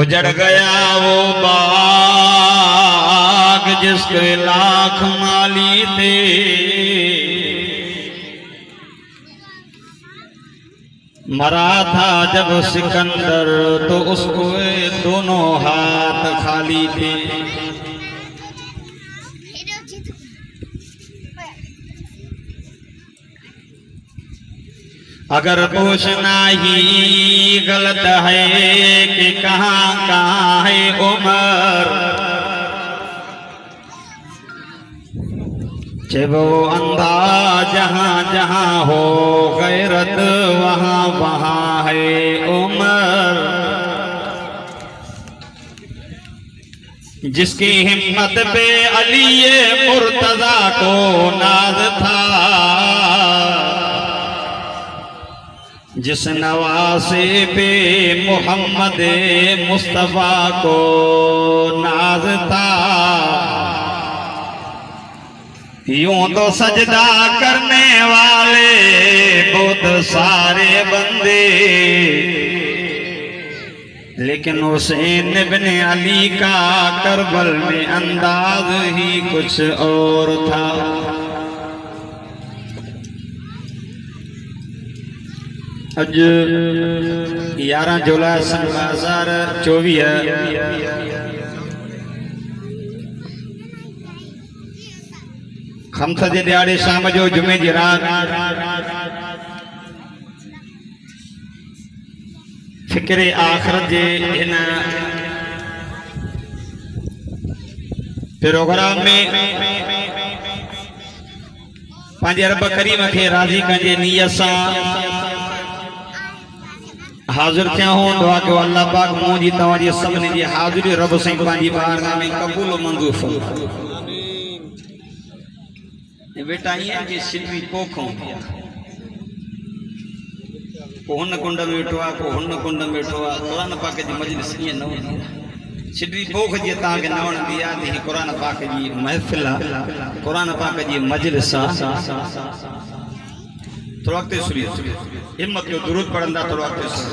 उजड़ गया वो बाग जिसके लाख माली थे मरा था जब सिकंदर तो उसको दोनों हाथ खाली थे अगर पूछना ही गलत है कि कहाँ कहाँ है उमर जब वो अंधा जहाँ जहाँ हो गैरत वहाँ वहाँ है उमर जिसकी हिम्मत पे अली मुर्तजा को नाज था, जिस नवासे पे मोहम्मद मुस्तफा को नाज था, यूं तो सजदा करने वाले बहुत सारे बंदे, लेकिन हुसैन इब्ने अली का करबल में अंदाज ही कुछ और था। अज 11 जुलाई सन 2024 खमस जे दिहाड़े शाम जो जुमे जी रात फिक्रे आखिरत जे इन प्रोग्राम में पंहिंजे रब करीम खे राज़ी कंहिंजे नियत सां हाज़िर थिया हो। दुआ कयो अल्लाह पाक मुंहिंजी तव्हांजी सभिनी जी हाज़िरी रब साईं पंहिंजी बारगाह में क़बूल मंज़ूर फरमाए। बेटा ईअं कि सिंधी पोख हूंदी आहे, को हुन कुंड में वेठो आहे, को हुन कुंड में वेठो आहे। क़ुरान पाक जी मजलिस ईअं न हूंदी आहे। सिंधी पोख जीअं तव्हांखे न वणंदी आहे त हीअ क़ुरान पाक जी महफ़िल आहे, क़ुरान पाक जी मजलिस आहे। थोरो अॻिते सुरी हिम्मत कयो, दुरूद पढ़ंदा थोरो अॻिते सुरी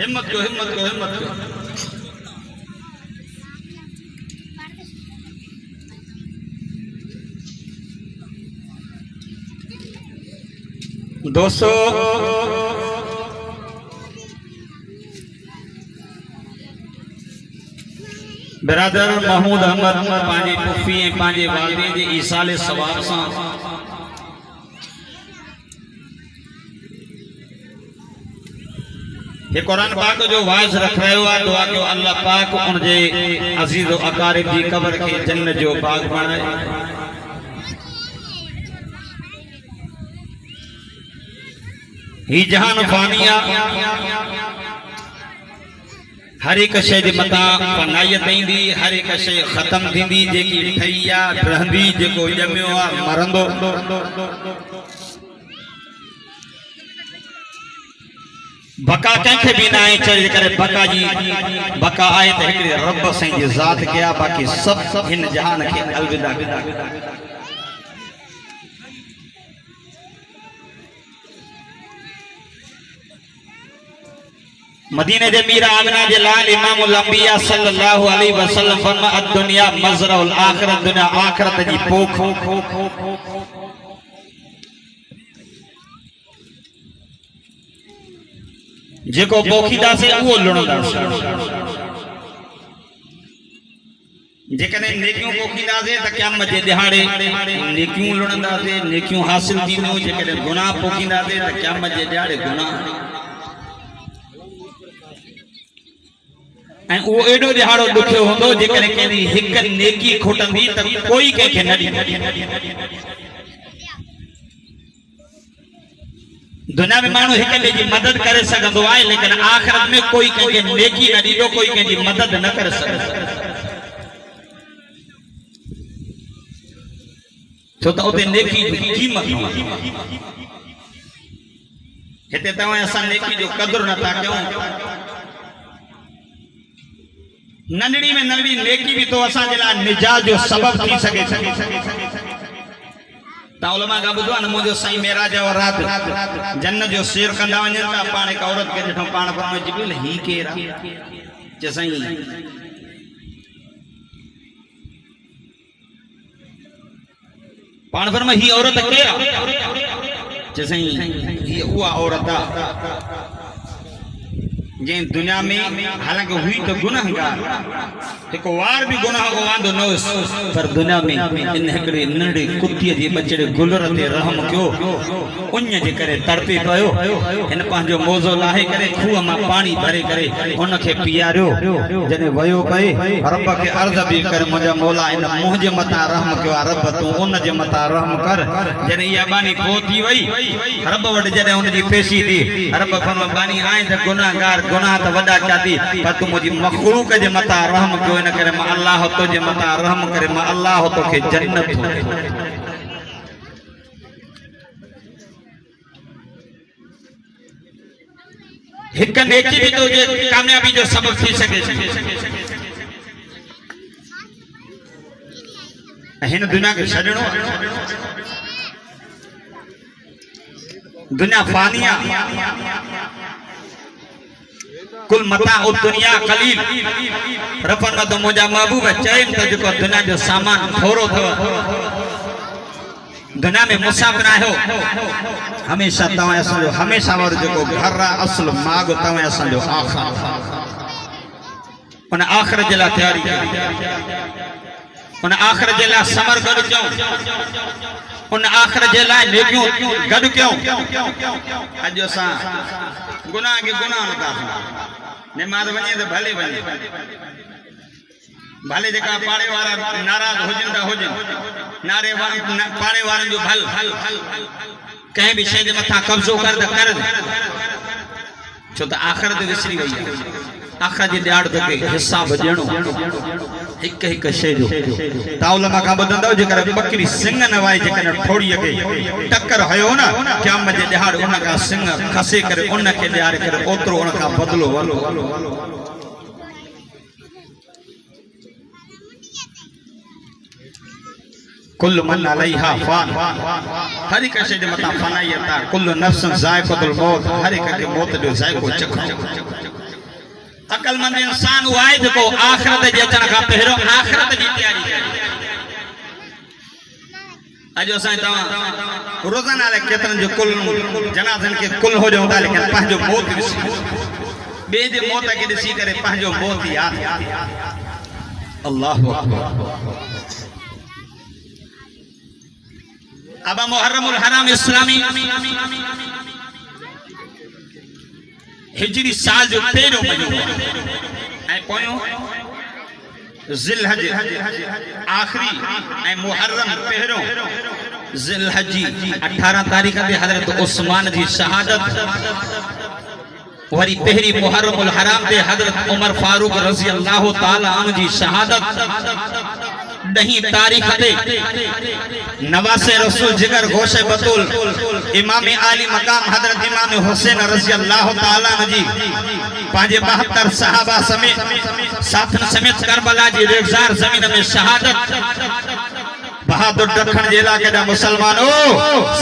हिम्मत कयो, हिम्मत कयो, हिम्मत कयो। दोस्तों बिरादर महमूद अहमद पांजे पुफी ऐं पांजे वालिदे जे ईसाले सवाब सां ये कुरान पाक जो वाइस रख रहे आहे। दुआ कयो अल्लाह पाक उन जे अज़ीज़ व अकारिब जी कब्र खे जन्नत जो बाग बणाए। ही जहान फानिया हर एक शय जे मथां फनायत ईंदी, हर एक शय ख़त्म थींदी। जेकी ठही आहे रहंदी, जेको ॼमियो आहे मरंदो। बका कंहिंखे बि न आहे, चए करे बका जी बका आहे त हिकिड़े रब साईं जी ज़ात खे आहे। बाक़ी सभु हिन जहान खे अलविदा। मदीने जे मीर आमिना जे लाल इमामुल अंबिया सल्लल्लाहु अलैहि वसल्लम फरमा दुनिया मज़रउल आखिरत, दुनिया आखिरत जी पोख। जेको पोखीदासीं उहो लुणंदासीं। जेकॾहिं नेकियूं पोखींदासीं त क़यामत जे दिहाड़े नेकियूं लुणंदासीं, नेकियूं हासिल थींदियूं। जेकॾहिं गुनाह पोखींदासीं त क़यामत जे दिहाड़े गुनाह। ऐं उहो एॾो दिहाड़ो ॾुखियो हूंदो जेकॾहिं कंहिंजी हिकु नेकी खुटंदी त कोई कंहिंखे न ॾींदो। दुनिया में माण्हू हिक ॿिए जी मदद करे सघंदो आहे, लेकिन आख़िरत में कोई कंहिंखे नेकी न ॾींदो, कोई कंहिंजी मदद न करे सघंदो। छो त उते नेकी जी क़ीमत हिते तव्हां असां नेकी जो क़दुरु नथा कयूं। नंढड़ी में नंढड़ी नेकी भी तो असांजे लाइ निजात जो सबब थी सके। तव्हां उलमा खां ॿुधो आहे न, मुंहिंजो साईं मेराज और रात जन्नत जो शेर कंदा वञनि था। पाण हिकु औरत खे ॾिठो, पाण फरमायो जिब्रील ही केरु आहे? चए साईं पाण फरमायो ही औरत केरु आहे? चए साईं ही उहा औरत आहे जंहिं दुनिया में हालांकि हुई तो गुनाहगार, हिकु वार भी गुनाह को वांदो न हुयुसि, पर दुनिया में इन हिकिड़े नंढे कुतीअ जे बचड़े गुलर ते रहम कयो। उन जे करे तड़पे पियो। हिन पंहिंजो मोज़ो लाहे करे खूह मां पाणी भरे करे उनखे पीआरियो। जॾहिं वयो पए रब खे अर्ज़ बि करे, मुंहिंजा मौला इन मुंह जे मथां रहम कयो आहे, रब तूं उन जे मथां रहम कर। जॾहिं इहा बानी पो थी वई, रब वटि जॾहिं हुनजी पेशी थी, रब फरमायो बानी आए त गुनाहगार गुनाह त वडा चाती पर तू मुजी मखलूक जे मता रहम कयो इन करे मां अल्लाह तो जे मता रहम करे मां अल्लाह तो के जन्नत एक नेकी भी तो जे कामयाबी जो सबब थी सके हिन दुनिया के छड़नो दुनिया फानिया कुल मता उत दुनिया कलील रफन तो मुजा महबूब चैन त जो दुनिया जो सामान थोरो थो दुनिया में मुसाफिर आयो हमेशा तवा असो हमेशा वर जो घर असल माग तवा असो आखिर उन आखिर जला तैयारी उन आखिर जला समर कर क्यों उन आखिर जला नेकियों गड क्यों अजो सा गुनाह के गुनाह न का नमाज वने तो भले वने भले जका पाड़े वाला नाराज होजन ता होजन नारे वाला पाड़े वाला जो भल कहीं भी शे मथा कब्जो कर द कर छो त आखिरत विसरी वई आखिर जे ॾाड़ ते हिसाब ॾियणो हिक हिक शे जो ताउलमा का बदंदो जेकर बकरी सिंग न वाई जेकर थोड़ी के टक्कर हयो ना क़यामत जे ॾाड़ उन का सिंग खसे करे उन के ॾियार करे ओतरो उन का बदलो वलो कुल मन अलैहा फान हर एक शे जे मता फनायता कुल नफ्स जायक़तुल मौत हर एक के मौत जो जायको चखो अकलमंद इंसान हुआए जो आखिरत जे अचण का पहिरो आखिरत जी तैयारी करे अजो साईं तवा रोजाना ले केतरन जो कुल जनाजन के कुल हो जो लेकिन पंजो मौत दिसी बे जे मौत के दिसी करे पंजो मौत याद अल्लाहु अकबर अब मुहर्रमुल हराम इस्लामी हिजरी साल जो पहिरो महीनो ऐ पोयो जिलहज आखिरी ऐ मुहर्रम पहिरो जिलहज 18 तारीख ते हजरत उस्मान जी शहादत वरी पहिरी मुहर्रमुल हराम ते हजरत उमर फारूक रजी अल्लाह ताला अन्हु जी शहादत 10 तारीख ते नवासे रसूल जिगर गोशे बतूल इमाम आली मकाम हजरत इमाम हुसैन रजी अल्लाह ताला जी पांजे 72 सहाबा समेत साथन समेत करबला जी रेगजार जमीन में शहादत बहादुर दखन जे इलाके दा मुसलमानो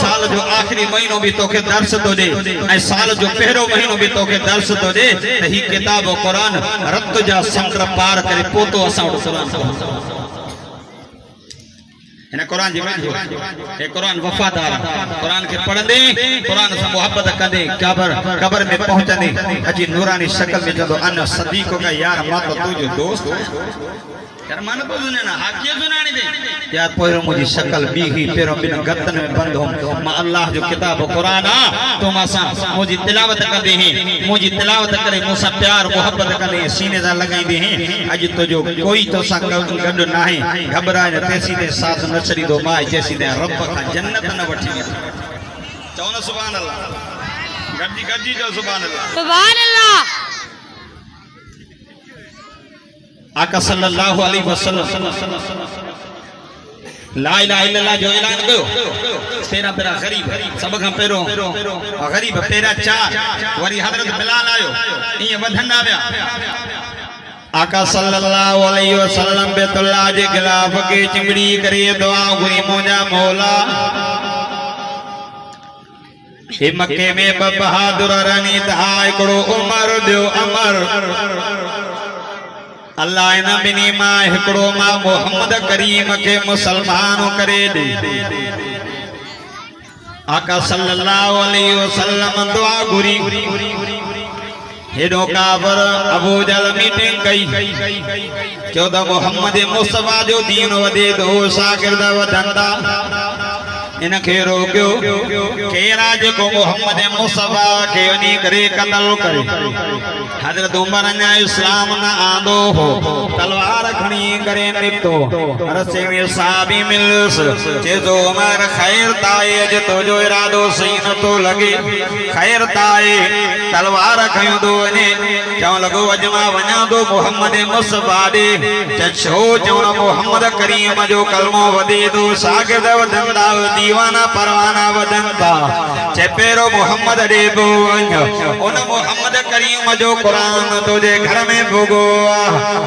साल जो आखिरी महीनो भी तोखे दर्श तो दे ऐ साल जो पहिरो महीनो भी तोखे दर्श तो दे त ही किताब कुरान रत जा समुंड पार करे पोतो असा सलाम इन कुरान जी में ए कुरान वफादार कुरान के पढ़ंदे कुरान से मोहब्बत कंदे कब्र में पहुंचंदे अजी नूरानी शक्ल में जदो अन सदीको का यार मत तुजो दोस्त यार मन तो सुने ना हाकिय सुनानी दे यार पहिरो मुजी शक्ल बी ही पेरो बिन गतन में बंद हो मां अल्लाह जो किताब कुरान आ तो मासा मुजी तिलावत कंदे हैं मुजी तिलावत करे मुसा प्यार मोहब्बत कंदे सीने दा लगाइंदे हैं अज तो जो कोई तो सा गड नाही घबराए न तेसी दे साथ न चरी दो माए जैसी दे रब का जन्नत न वठी चौन सुभान अल्लाह गड्जी जो सुभान अल्लाह आका सल्लल्लाहु अलैहि वसल्लम ला इलाहा इल्लल्लाह जो ऐलान कयो तेरा तेरा गरीब सब का पेरो गरीब तेरा चार वरी हजरत बिलाल आयो ये वधन आया आका सल्लल्लाहु अलैहि वसल्लम बैतुल्लाह जे गिलाफ के चिमड़ी करे दुआ गुरी मोजा मौला हे मक्के में बहादुर रानी था एकड़ो उमर दियो अमर अल्लाह इन बिनी मां एकड़ो मां मोहम्मद करीम के मुसलमान करे दे आका सल्लल्लाहु अलैहि वसल्लम दुआ गुरी हेडो काबर अबू जल मीटिंग कई 14 मोहम्मद मुस्तफा जो दीन वदे दो शागिर्द वदंदा इनखे रोकियो केरा जेको मोहम्मद मुस्तफा के वनी करे कत्ल करे हजरत उमर ने इस्लाम न आंदो हो तलवार खणी करे निपतो रस्ते में साहबी मिलस जे जो उमर खैर ताए जे तो जो इरादो सही न तो लगे खैर ताए तलवार खयो दो ने चव लगो अजमा वना दो मोहम्मद मुस्तफा दे छो चवण मोहम्मद करीम जो कलमो वदे दो सागिर्द वदन दा दीवाना परवाना वदन था चे पेरो मोहम्मद दे बो उन मोहम्मद करीम जो कुरान तुझे घर में भोगो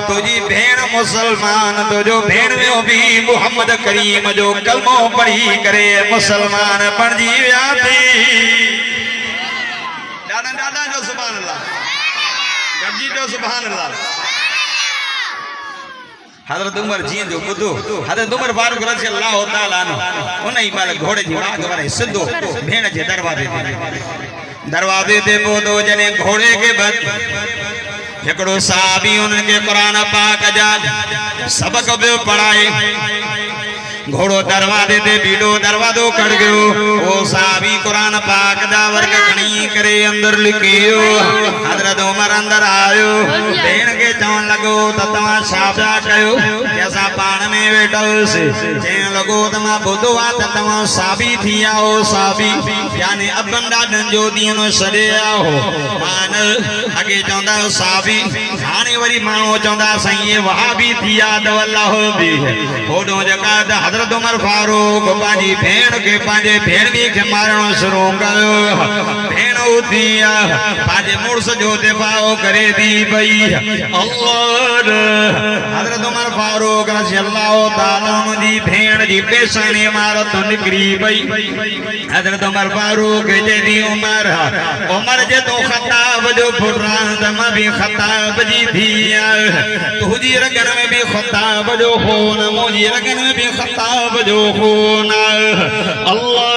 तुझी भेण मुसलमान तुझो भेण में भी मोहम्मद करीम जो कलमो पढ़ी करे मुसलमान बणजी विया थी दादा दादा जो सुभान अल्लाह गजी जो सुभान अल्लाह हजरत उमर जी जो बुधो हजरत उमर फारूक रज़ी अल्लाह तआला अन्हु उन ही माल घोड़े जी वाग वारे सिधो भेण जे दरवाजे ते पहुतो जने घोड़े के बद एकड़ो साहबी उनके कुरान पाक जा सबक बि पढ़ाए घोड़ो दरवाजे ते बीडो दरवाजो कड़ गयो ओ साहबी कुरान पाक दा वर्ग खणी करे अंदर लिखियो हजरत उमर अंदर आयो भेण के चवण लगो त तवा छा कयो जैसा पाण में वेठोस चेन लगो त मां बुधो आ त तवा साबी थी आओ साबी यानी अबन डाडन जो दीन सडे आओ मान अगे चंदा साबी हाने वरी मानो चंदा सही वहाबी थी आ त अल्लाह भी होडो जका हजरत उमर फारूक पाजी भेण के पाजे भेणवी के मारणो शुरू कयो भेण उथिया पाजे मुर्स जो दिफाओ करे दी भई अल्लाह हजरत उमर फारूक रज़ी अल्लाह तआला जी भेण जी पेशानी मारत निकरी भई हजरत उमर फारूक जे दी उमर जे तो खताब जो फुरान दम भी खताब जी थिया तुजी रगन में भी खताब जो हो न मुजी रगन में भी खताब जो खून अल्लाह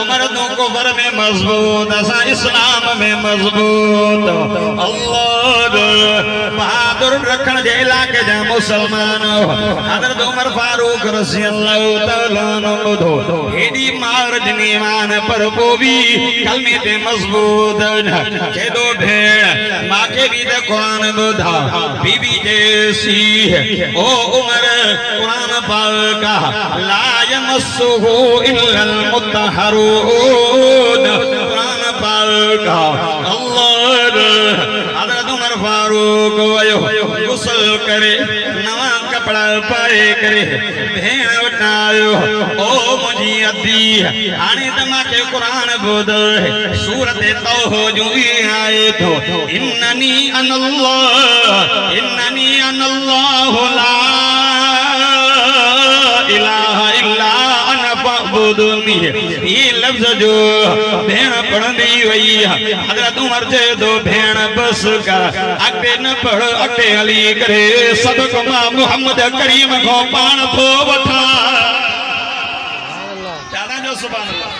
उमर तो कुफर में मजबूत असा इस्लाम में मजबूत अल्लाह बहादुर रखण जे इलाके जा मुसलमान हजरत उमर फारूक रज़ी अल्लाह तआला अन्हु हेडी मार जनी ईमान पर वो भी कलमे ते मजबूत के दो भेण माके भी ते कुरान बुधा बीबी जैसी ओ उमर कुरान पाक ला यमस्सुहु इल्लल मुत्तहरून कुरान पाक अल्लाह हजरत उमर फारूक वयो गुस्ल करे नवा कपड़ा पाए करे भेण वटायो ओ मुजी अदी हाने तमा के कुरान बुध सूरत तौह जो आए तो इन्ननी अनल्लाह ला इलाहा इल्ला अना फअबुदुनी ये लफ्ज जो भेण पढ़ंदी वई हजरत उमर जे दो भेण बस कर अगे न पढ़ अगे हली करे सबक मां मोहम्मद करीम को पाण थो वठा दादा जो सुभान अल्लाह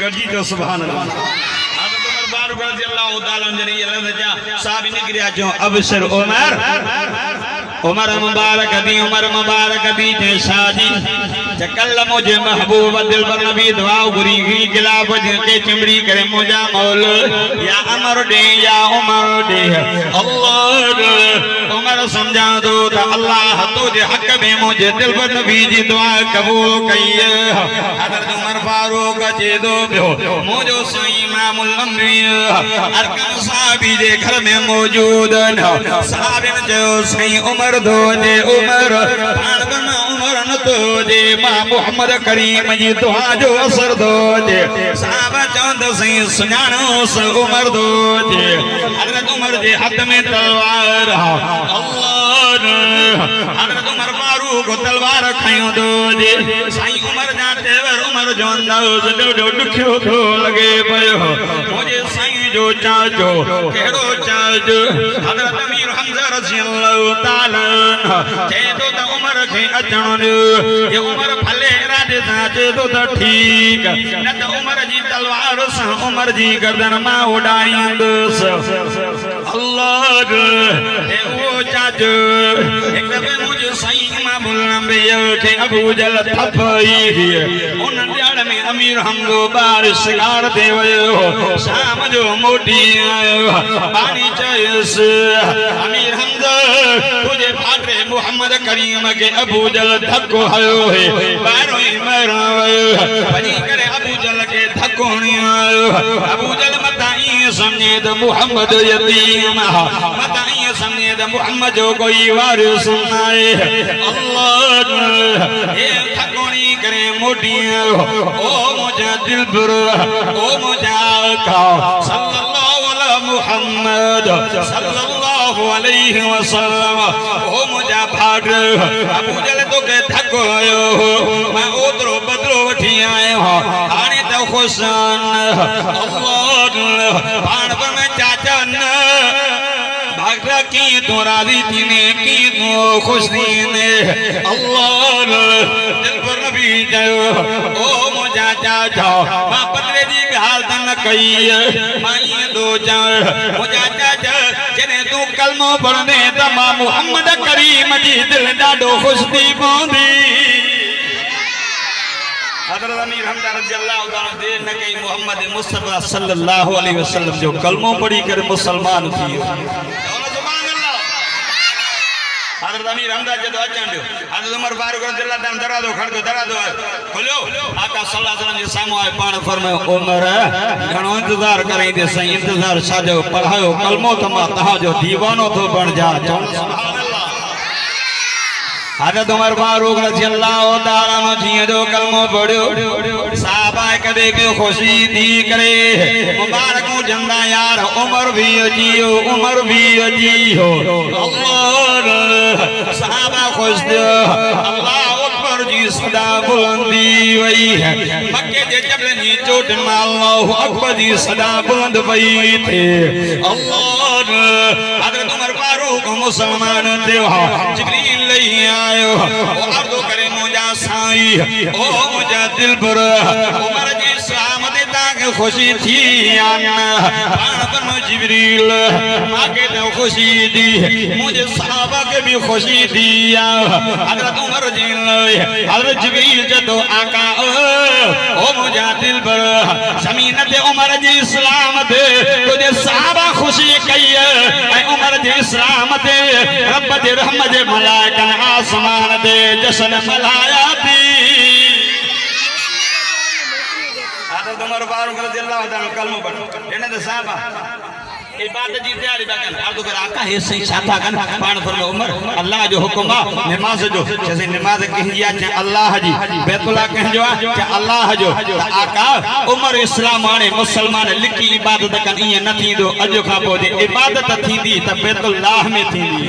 गजी जो सुभान अल्लाह हजरत उमर फारूक रज़ी अल्लाह तआला जने ये लफ्ज जा साहब निकरिया जो अबशर उमर मुबारक दी जे शादी जकल मुझे महबूब दिल पर नबी दुआ गुरी ही गिलाफ के चिमड़ी करे मुजा मौल या अमर दे या उमर दे अल्लाह उमर समझा दो त अल्लाह तुझे हक में मुझे दिल पर नबी जी दुआ कबूल कई हजरत उमर फारूक जे दो मुझो सही इमामुल अंबिया अरकान साहबी जे घर में मौजूद न साहबिन जो सही उमर दो जे उमर पान बना उमर न तो जे मां मोहम्मद करीम जी दुआ जो असर दो जे साहबा चंद सही सुनानो स उमर दो जे हजरत उमर जे हाथ में तलवार अल्लाह हजरत उमर फारूक तलवार खयो दो जे साईं उमर जा तेवर उमर जो अंदाज ॾाढो ॾुखियो थो लगे पयो मुझे साईं जो चाचो केड़ो चाचो हजरत अमीर हमजा रज़ी अल्लाह तआला चे तो त उमर के अचण ये उमर भले इरादे सां चे तो त ठीक न त उमर जी तलवार सां उमर जी गर्दन मां उड़ाईंदुसि अल्लाह ए वो चाचो जो एक दफे मुझे सही मां बोलना बेयो के अबू जल थपई उन ॾियार में अमीर हमदो बार शिकार दे वयो शाम जो मोटी आयो पानी चयस अमीर हमदो तुझे फाटे मोहम्मद करीम के अबू जल धक्को हयो है बारो ही मरा वनी करे अबू जल के धक्को नहीं आयो अबू जल बताई समझे तो मोहम्मद यतीम बताई समझे तो मोहम्मद जो कोई वारिस सुनाए अल्लाह ये धक्को नहीं करे मोटी ओ मुझे दिल पर ओ मुझे आका सल्लल्लाहु अलैहि मुहम्मद सल्लल्लाहु अलैहि वसल्लम ओ मुझे भाग अबू जल तो के धक्को आयो मैं ओतरो बदलो वठी आयो हाने तो खुशान अल्लाह पाण पर में चाचा न भागरा की तो राजी थी ने की तो खुश थी ने अल्लाह दिल पर नबी जाओ ओ मुझा चाचा मां बदले जी हाल तन कई मां ये दो चार मुझा चाचा जने तू कलमो पढ़ने त मां मोहम्मद करीम जी दिल डाडो खुश थी पौंदी हज़रत अमीर हमदा रज़ियल्लाहु ताला देर न कई मोहम्मद मुस्तफा सल्लल्लाहु अलैहि वसल्लम जो कलमो पढ़ी कर मुसलमान थी हज़रत अमीर हमदा जदो अचन दियो हज़रत उमर फारूक रज़ियल्लाहु ताला दरवाज़ो खड़को दरवाज़ो खोलियो आका सल्लल्लाहु अलैहि वसल्लम जे सामो आए पाण फरमायो उमर घणो इंतजार करें दे सही इंतजार छाजो पढ़ायो कलमो त मां तहां जो दीवानो तो बन जा सुभान अल्लाह हज़रत उमर फारूक रज़ियल्लाहु ताला नो जियो जो कलमो पढ़ियो साहबा कदे के खुशी थी करे मुबारक जंदा यार उमर भी जियो अल्लाह साहबा खुश अल्लाह अकबर जी सदा बुलंदी वही है मक्के के जबल जी चोट में अल्लाह अकबर जी सदा बुलंद वही थे अल्लाह हज़रत उमर फारूक मुसलमान थे जिब्रील ले आयो अर्ज़ करे मुझा साईं ओ मुझा दिल पर उमर जी इस्लाम दे ताके खुशी थी पाण पर जिब्रील माके तो खुशी दी मुझे सहाबा के भी खुशी दी हज़रत उमर जी हज़रत जिब्रील जदो आका ओ मुझा दिल पर ज़मीन ते उमर जी इस्लाम दे तुझे सहाबा खुशी कई ऐ उमर जी इस्लाम दे रब दे रहमत दे मलाइका आसमान दे जश्न मलाया दी हज़रत उमर फारूक रज़ियल्लाहु ताला कलमो पढ़ो इने दे साहबा इबादत जी तैयारी बाकन अर्ज़ कर आका हे सही छाता कन पाण फरमायो उमर अल्लाह जो हुक्म आ नमाज जो जैसे नमाज कहजिया चे अल्लाह जी बैतुल्लाह कहजो चे अल्लाह जो आका उमर इस्लाम आने मुसलमान लिखी इबादत कन ये न थींदो अजो खा पोदे इबादत थींदी त बैतुल्लाह में थींदी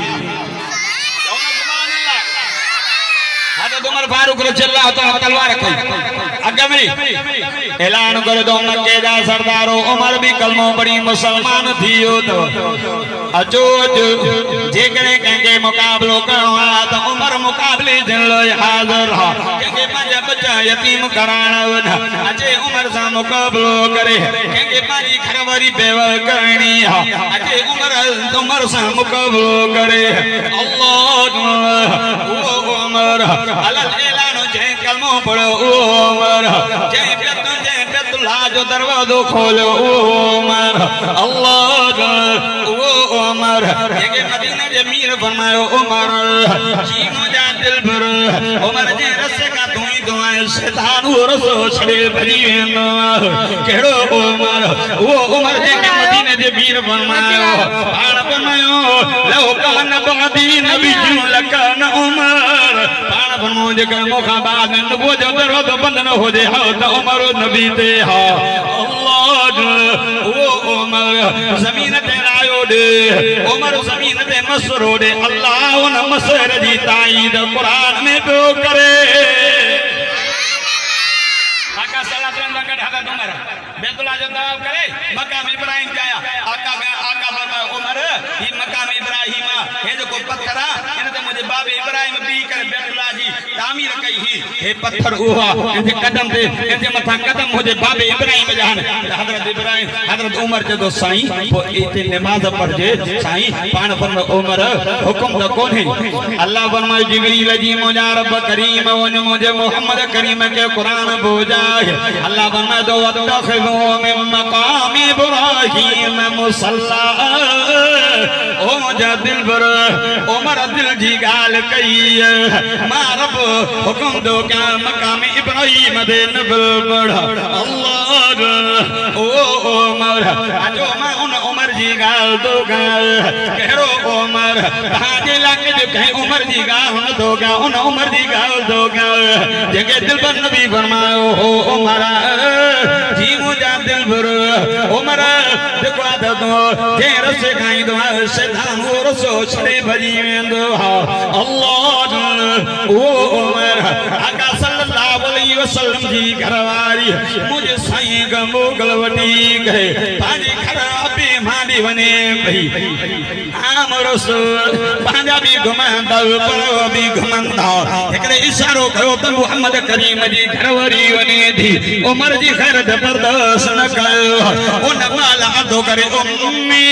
हज़रत उमर फारूक रज़ियल्लाहु ताला तलवार खई अगमरी ऐलान कर दो मक्के जा सरदारो उमर भी कलमो पढ़ी मुसलमान थियो तो अचो जे करे कंगे मुकाबलो करणो आ तो उमर मुकाबले जन लई हाजिर हा कंगे पंहिंजा बच्चा यतीम कराण अचे उमर सा मुकाबलो करे कंगे पंहिंजी घरवारी बेवा करणी हा अचे उमर सा मुकाबलो करे अल्लाह ओ उमर अलल ऐलान जे कलमो पढ़ो उमर जे बैतुल्लाह जो दरवाजो खोलो उमर अल्लाह ओ उमर ये मदीना जे मीर फरमायो उमर जी मुझा दिल पर उमर जे रस्ते का धुई दुआए शैतान वो रसो छड़े भरी केड़ो उमर वो उमर जे मदीना जे मीर फरमायो बाण फरमायो लो कान बदी नबी लकन उमर बाण फरमायो जे मोखा बाद नबो जो दरवाजो बंद न हो जे हा त उमर नबी ते हा अल्लाह वो उमर जमीन ते आयो दे उमर जमीन ते मसरो दे अल्लाह उन मसर जी ताईद कुरान में पियो करे आका सल्लल्लाहु अलैहि वसल्लम का हज़रत उमर बैतुल्लाह जो तवाफ करे मकाम इब्राहिम जाया आका फरमायो उमर ये मकाम इब्राहिम हे जो को पत्थर इन ते मुझे बाबे इब्राहिम बी कर बैतुल्लाह जी तामीर कई ही हे पत्थर हुआ इनके कदम दे इनके मथा कदम हो जे बाबे इब्राहिम जान हजरत इब्राहिम हजरत उमर जे दो साईं वो इते नमाज पढ़ जे साईं पान पर उमर हुक्म तो कोन है अल्लाह फरमाए जिब्रील जी मुझा रब करीम वन मुझे मोहम्मद करीम के कुरान बोझा अल्लाह फरमाए दो वतखिजू मिन मकाम इब्राहिम मुसल्ला ओ मुझे दिल बर उमर दिल जी गाल कई मां रब हुक्म दो क्या मकाम इब्राहिम दे नबल पढ़ा अल्लाह ओ उमर अजो मां उन उमर जी गाल दो गाल कहो उमर ताजे लाके जो कहे उमर जी गाल दो गा उन उमर जी गाल दो गा जगे दिल पर नबी फरमायो हो उमर जी मुझा दिल पर उमर देखो आदा तो जे रसे खाई दो शैतान वो रसो छड़े भजी वेंदो अल्लाह ओ उमर आका सल्लल्लाहु अलैहि वसल्लम जी घरवारी मुझे साईं ग मोगल वटी गए पाजी घर अबे माडी वने भई आम रसूल पांजा भी घुमंदा पर भी घुमंदा एकरे इशारो कयो त मोहम्मद करीम जी घरवारी वने थी उमर जी खैर जबरदस्त न कयो उन माल अदो करे उम्मी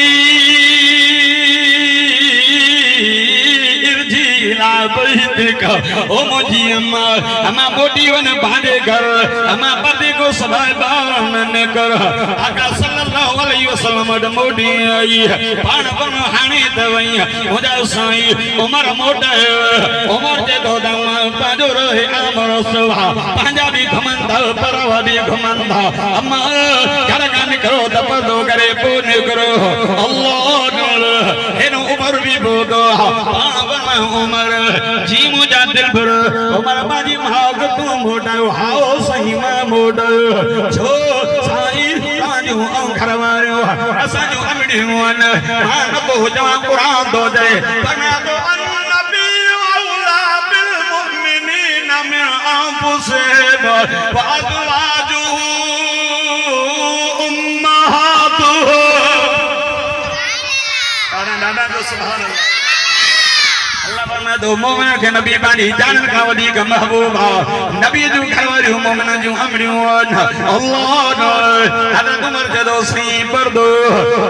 ओ मुझी अम्मा मोटी वन भांडे घर अम्मा पर्दे को सदाए बान कर आका सल्लल्लाहु अलैहि वसल्लम मोटी आई पान पर हाने दवई मुझा साईं उमर मोटा उमर जे दो दम पाजो रहे अमर सुहा पांजा भी घमंदा परवा भी घमंदा अम्मा घर का निकरो तब दो करे पुण्य करो अल्लाह हेनो उमर भी बोदो पावन उमर जी मुझा दिल भर उमर बाजी भाग तू मोटा हाओ सही मां मोटा छो साईं ताजो घरवारो असाजो अमड़ी वन मान को जवा कुरान दो दे बना दो अन्नबी औला बिल मुमिनीन मिन अनफुसिहिम व अज़वाजु उम्महातुहुम दादा तो सुभान अल्लाह अल्लाह फरमाए दो मोमिन के नबी बानी जान का वली का महबूबा नबी जो घरवारी मोमिन जो अमरियो अल्लाह हजरत उमर जदो सी पर दो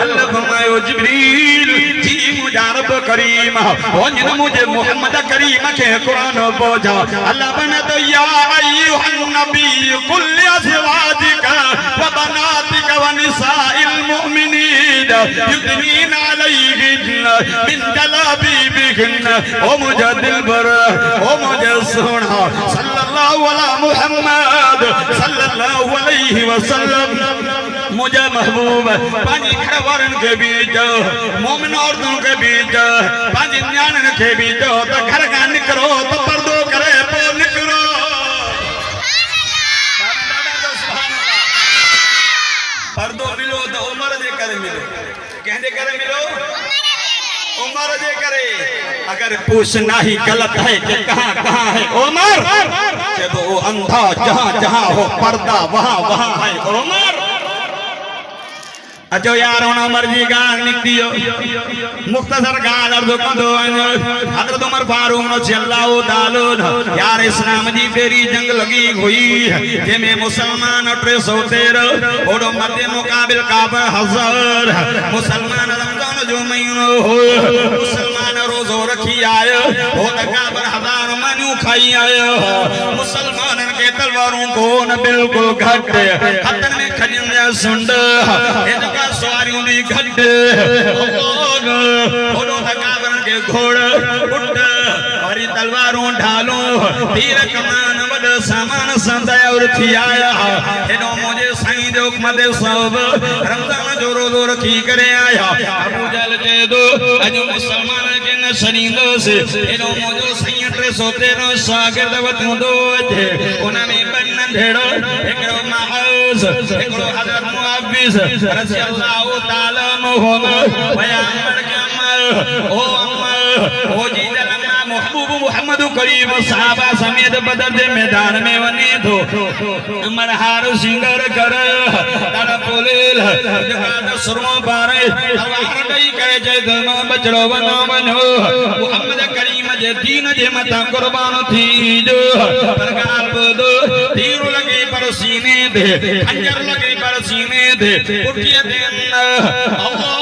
अल्लाह फरमाए जिब्रील जी मुजारब करीम ओ जिन मुझे मोहम्मद करीम के कुरान बोझा अल्लाह बने तो या अय्युहन नबी कुल अज़वाजिका व बनातिका व निसाइल मुमिनीन युदनीना अलैहिन मिन जलाबीबिहिन ओ मुझे दिल भर ओ मुझे सोना सल्लल्लाहु अला मुहम्मद सल्लल्लाहु अलैहि वसल्लम मुझे महबूब पानी घरवारन के बीच मोमिन औरतों के बीच पानी न्याणन के बीच तो घर का निकरो तो पर्दो करे पो निकरो पर्दो मिलो तो उमर जे करे मिलो कहंदे करे मिलो उमर जे करे अगर पूछना ही गलत है कि कहां कहां है उमर जब वो अंधा जहां जहां हो पर्दा वहां वहां है उमर अचो यार उमर जी गाल निकदियो मुख्तसर गाल अर्द कंदो हजरत उमर फारूक रज़ियल्लाहु ताला यार इस्लाम जी तेरी जंग लगी हुई जेमे मुसलमान 313 ओडो मध्य मुकाबिल काबा 1000 मुसलमान रमजान जो महीनो हो मुसलमान रोजो रखी आयो ओ काबा 1000 मनु खाई आयो मुसलमान के तलवारों को न बिल्कुल घट हथन में खजिंदा सुंड सवारियों दी घट ओडो काबन के घोड़ उठ और तलवारों ढालो तीर कमान वड सामान संदया और थी आया हेनो मुझे साईं जो हुकम सब रमजान जो रोजो रखी करे आया अबू जहल के दो अज मुसलमान के न शरींदो से हेनो मुझे साईं 313 शागिर्द वतू दो थे उन्हें बन्न ढेड़ो एकरो माउस एकरो हजरत मुअव्विस रज़ियल्लाहु ताला मोहम्मद पयगंबर के अमल ओ जी जलमा महबूब मोहम्मद करीम सहाबा समेत बदर के मैदान में वने दो अमर हार सिंगर कर तड़ पोलेल जगा सुरमा पारे तलवार दई कहे जय धर्म बचड़ो बनो बनो मोहम्मद करीम जे दीन जे मथा कुर्बान थी जो पर आप दो तीर लगे पर सीने दे खंजर लगे पर सीने दे उठिए दिन अल्लाह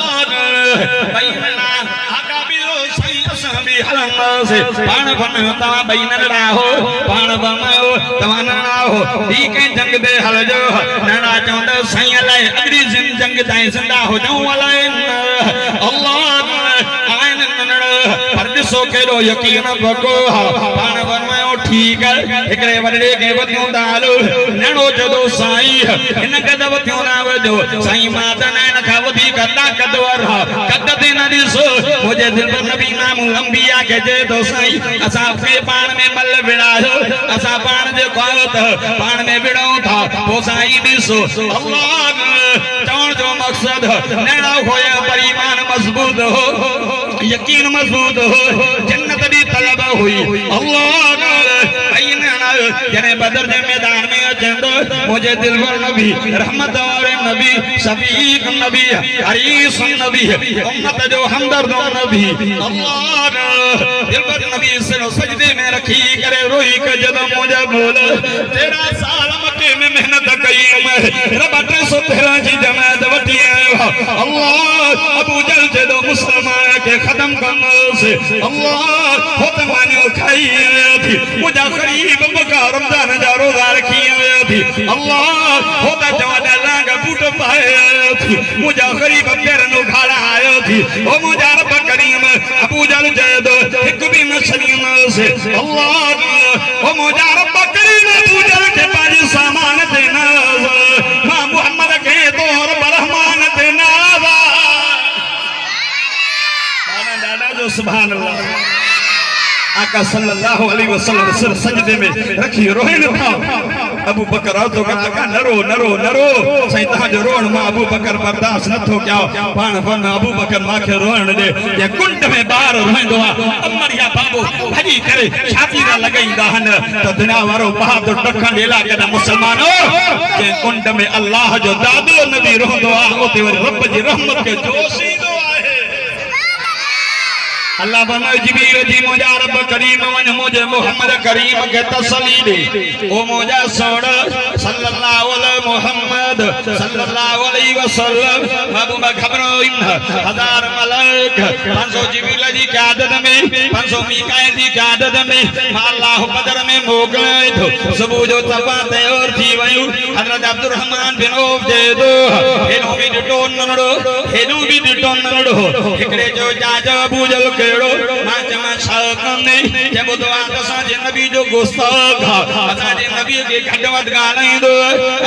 बैना आका बिलो सही असमी हलम से पान बनता बैन राहो पान बनाओ तवान राहो दी के जंग दे हल जो नड़ा चौंद सही लाए अगली जंग ताई जिंदा हो जाऊं वाले अल्लाह आइन नड़ परदिसो केरो यकीन बको पान बनवाओ ठीक है एकरे वडे के बतियों दालो नड़ो जदो साई इन कदव थियो रावजो साई माता नैन खावती कदा कदवर कद दिन दिसो मुझे दिल पर नबी नाम अंबिया के जे दो साई असा के पान में मल बिड़ायो असा पान जे खावत पान में बिड़ाओ था वो साई दिसो अल्लाह चौन जो मकसद नैना होया पर ईमान मजबूत हो यकीन मजबूत हो जन्नत दी तलब हुई अल्लाह जने बदर के मैदान में अचंदो मुझे दिलवर नबी रहमत और नबी शफीक नबी हरीस नबी उम्मत जो हमदर्द नबी अल्लाह दिलवर नबी से सजदे में रखी करे रोई के जद मुझे बोल तेरा साल मक्के में मेहनत कई मैं रब 313 जी जमात वठी आयो अल्लाह अबू जल जे दो मुसलमान के खत्म करने से अल्लाह खुद मानो खाई थी मुझे गरीब का रमजान जा रोजा रखी थी अल्लाह होता जवादा लाग बूट पाए थी मुझे गरीब पैर नो खाड़ा आयो थी ओ मुझे रब करीम अबू जल जे दो एक भी मसलिम से अल्लाह ओ मुझे रब करीम अबू जल के पास सामान देना मां मोहम्मद के तोर रहमान देना दादा जो सुभान अल्लाह आका सल्लल्लाहु अलैहि वसल्लम सिर सजदे में रखी रोहिन था अबू बकर तो कहा नरो नरो नरो सही ता जो रोण मां अबू बकर बर्दाश्त न थो क्या पान फन अबू बकर माखे रोण दे ये कुंड में बाहर रोंदो अमरिया बाबू भजी करे छाती ना लगाईंदा हन तो दुनिया वारो बहादुर डखन इलाके दा मुसलमानो के कुंड में अल्लाह जो दादो नबी रोंदो ओते रब जी रहमत के जोशीदो अल्लाह बनाओ जिबरील जी मुझे रब करीम वन मुझे मोहम्मद करीम के तसली दे ओ मुझे सोड़ सल्लल्लाहु अलैहि मोहम्मद सल्लल्लाहु अलैहि वसल्लम बाबू मैं खबरों इन 1000 मलाइक 500 जिबरील जी की आदत में 500 मीकाईल जी की आदत में अल्लाह बदर में मोकले तो सुबह जो तपाते और थी view Hazrat Abdul Rahman bin of दे दो हेनो भी डिटोन नड़ो एकड़े जो जाजो अबू जल केड़ो मां जमा शाकने जब दुआ तसा जे नबी जो गुस्ताख असा जे नबी के खडवत गालाई दो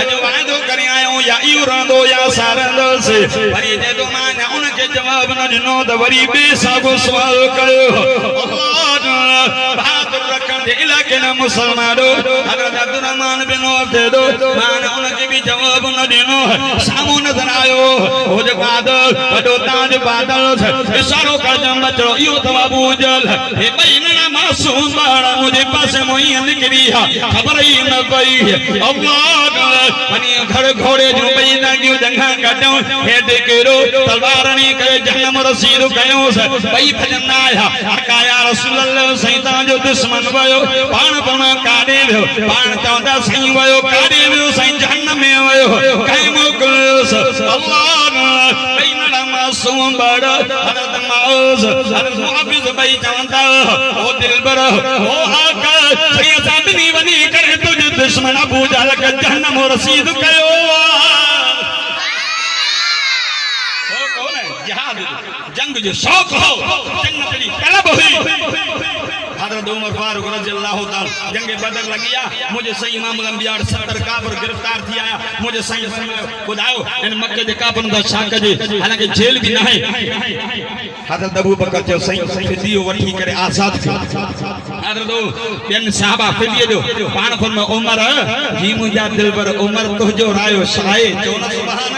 अजो वादो करी आयो या इउरंदो या सारंदो से वरी जे तो मां ने उनके जवाब न दिनो त वरी बेसागो सवाल कयो अल्लाह बहादुर रखन दे इलाके न मुसलमानो हजरत अब्दुल रहमान बिन औफ दे दो मां ने उनके भी जवाब न दिनो सामो नजर आयो हो जो बादल बडो ताज बादल इशारो कर जम बचो यो तो अबू जल हे बैना मासूम बाड़ा मुझे पास मोई निकली खबर ही न पई अल्लाह बनी घर घोड़े जो बैना जो जंगा काटो हेड केरो तलवार नी करे जन्नम रसीद कयो भई भजन आया आका या रसूल अल्लाह सैता जो दुश्मन वयो पान पण काडे वियो पान चौंदा सही वयो काडे वियो सही जहन्नम में वयो कई मोकस अल्लाह बैना मासूम बाड़ा हरत माउज हरत मुहाफिज भाई जानता ओ दिलबर ओ आका सैयद बनी बनी करे तुझे दुश्मन अबू जहल के जहन्नम रसीद कयो कौन है जिहाद जंग जो शौक हो जन्नत दी तलब हुई हजरत उमर फारूक रज़ियल्लाहु ताला जंग बदर लगिया मुझे सही इमाम अंबिया 70 काफिर गिरफ्तार थी आया मुझे सही खुदाओ इन मक्के दे काफिरन दा छा कजे हालांकि जेल भी ना है हजरत अबू बकर जो सही फिदियो वठी करे आजाद थी हजरत बेन साहबा फिदियो जो पान फरमा उमर ही मुजा दिल पर उमर तो जो रायो शाये जो न सुभान